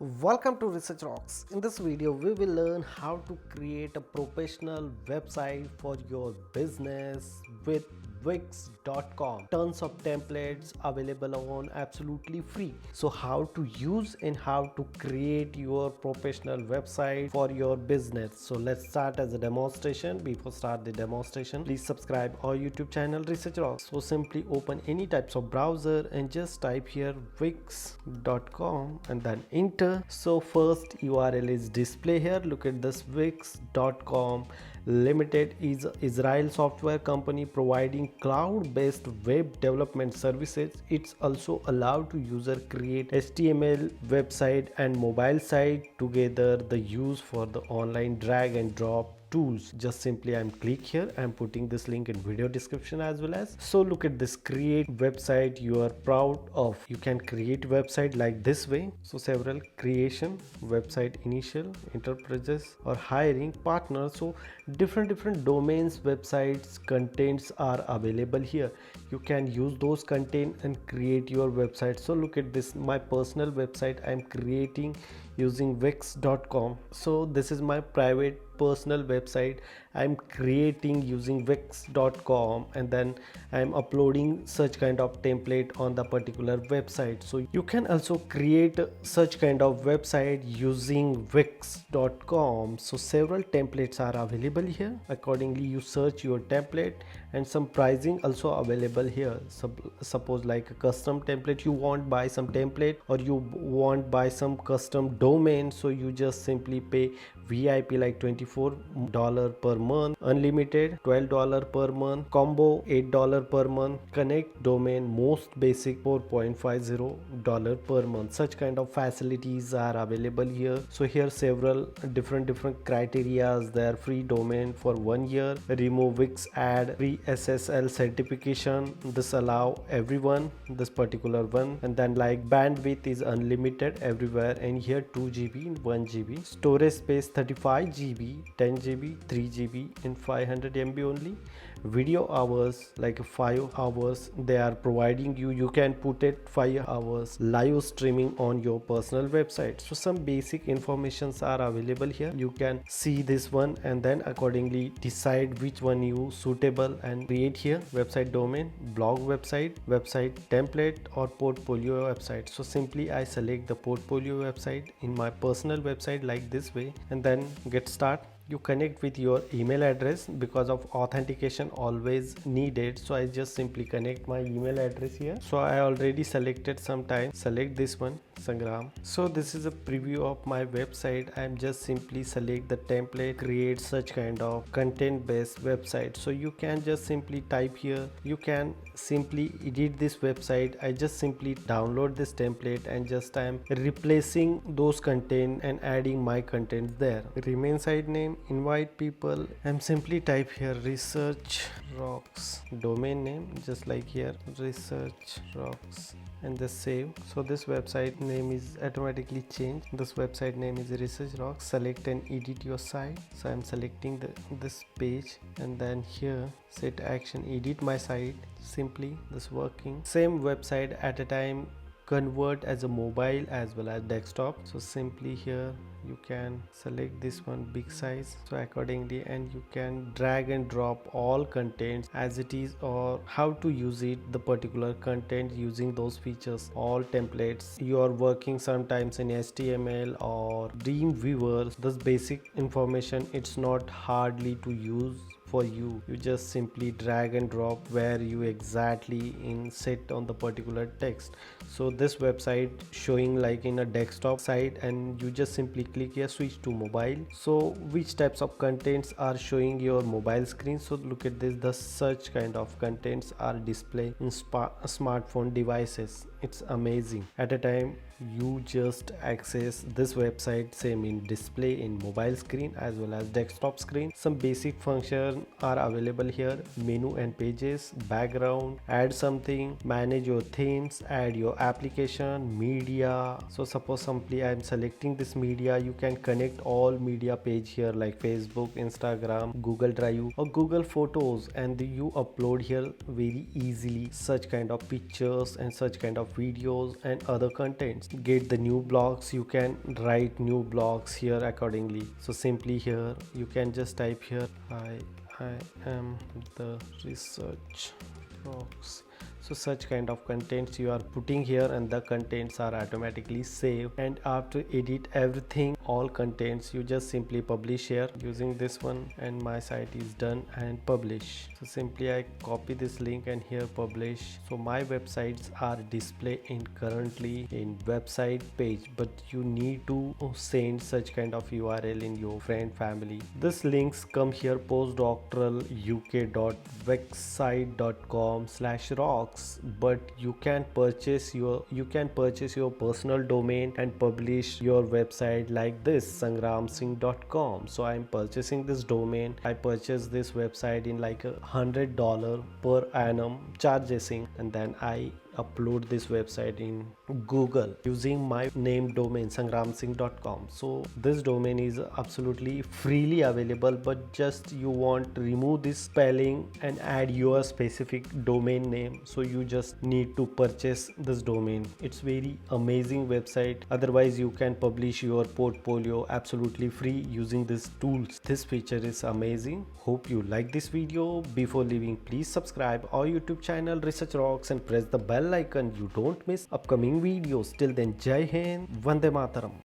Welcome to Research Rocks. In this video, we will learn how to create a professional website for your business with Wix.com. Tons of templates available on absolutely free. So how to use and how to create your professional website for your business. So let's start as a demonstration. Before start the demonstration, please subscribe our YouTube channel Research Rocks. So simply open any types of browser and just type here Wix.com and then enter. So first URL is display here. Look at this. Wix.com Limited is Israel software company providing cloud-based web development services. It's also allowed to user create HTML website and mobile site together. The use for the online drag and drop tools. Just simply I'm click here. I'm putting this link in video description as well as. So look at this, create website you are proud of. You can create website like this way. So several creation, website initial, enterprises or hiring partners. So different domains, websites, contents are available here. You can use those content and create your website. So look at this, my personal website I'm creating using Wix.com. So this is my private personal website I'm creating using Wix.com, and then I'm uploading such kind of template on the particular website. So you can also create such kind of website using Wix.com. So several templates are available here. Accordingly you search your template, and some pricing also available here. Suppose like a custom template, you want buy some template or you want buy some custom domain, so you just simply pay VIP like $24 per month, unlimited $12 per month, combo $8 per month, connect domain most basic $4.50 per month. Such kind of facilities are available here. So here several different criterias there. Free domain for 1 year, remove Wix ad, free SSL certification, this allow everyone, this particular one, and then like bandwidth is unlimited everywhere, and here 2 GB, 1 GB, storage space 35 GB, 10 GB, 3 GB and 500 MB only. Video hours like 5 hours they are providing you. You can put it 5 hours live streaming on your personal website. So some basic informations are available here. You can see this one and then accordingly decide which one you suitable and create here. Website domain, blog website, website template or portfolio website. So simply I select the portfolio website in my personal website like this way, and then get start. You connect with your email address because of authentication always needed. So I just simply connect my email address here. So I already selected sometime, select this one, Sangram. So this is a preview of my website. I'm just simply select the template, create such kind of content based website. So you can just simply type here, you can simply edit this website. I just simply download this template and just I'm replacing those content and adding my content there. Remain site name, invite people. I'm simply type here Research Rocks, domain name just like here Research Rocks, and just save. So this website name is automatically changed. This website name is Research Rocks. Select and edit your site. So I'm selecting this page, and then here set action, edit my site. Simply this working. Same website at a time, convert as a mobile as well as desktop. So simply here you can select this one big size, so accordingly, and you can drag and drop all contents as it is, or how to use it, the particular content using those features, all templates. You are working sometimes in HTML or Dreamweaver. This basic information, it's not hardly to use for you. You just simply drag and drop where you exactly insert on the particular text. So this website showing like in a desktop site, and you just simply click here, switch to mobile. So which types of contents are showing your mobile screen? So look at this, the such kind of contents are displayed in smartphone devices. It's amazing. At a time you just access this website same in display in mobile screen as well as desktop screen. Some basic function are available here: menu and pages, background, add something, manage your themes, add your application, media. So suppose simply I'm selecting this media, you can connect all media page here like Facebook, Instagram, Google Drive or Google Photos, and you upload here very easily such kind of pictures and such kind of videos and other contents. get the new blogs, you can write new blogs here accordingly. So simply here you can just type here I am the research blogs. So such kind of contents you are putting here, and the contents are automatically saved. And after edit everything, all contents, you just simply publish here using this one, and my site is done, and publish. So simply I copy this link and here publish. So my websites are displayed in currently in website page, but you need to send such kind of URL in your friend family. This links come here postdoctoraluk.wixsite.com/rocks, but you can purchase your personal domain and publish your website like this, sangramsingh.com. So I'm purchasing this domain. I purchased this website in like $100 per annum charging, and then I upload this website in Google using my name domain sangramsingh.com. So this domain is absolutely freely available, but just you want to remove this spelling and add your specific domain name, so you just need to purchase this domain. It's very amazing website. Otherwise you can publish your portfolio absolutely free using these tools. This feature is amazing. Hope you like this video. Before leaving, please subscribe our YouTube channel Research Rocks and press the bell icon. You don't miss upcoming videos. Till then, Jai Hind, Vande Mataram.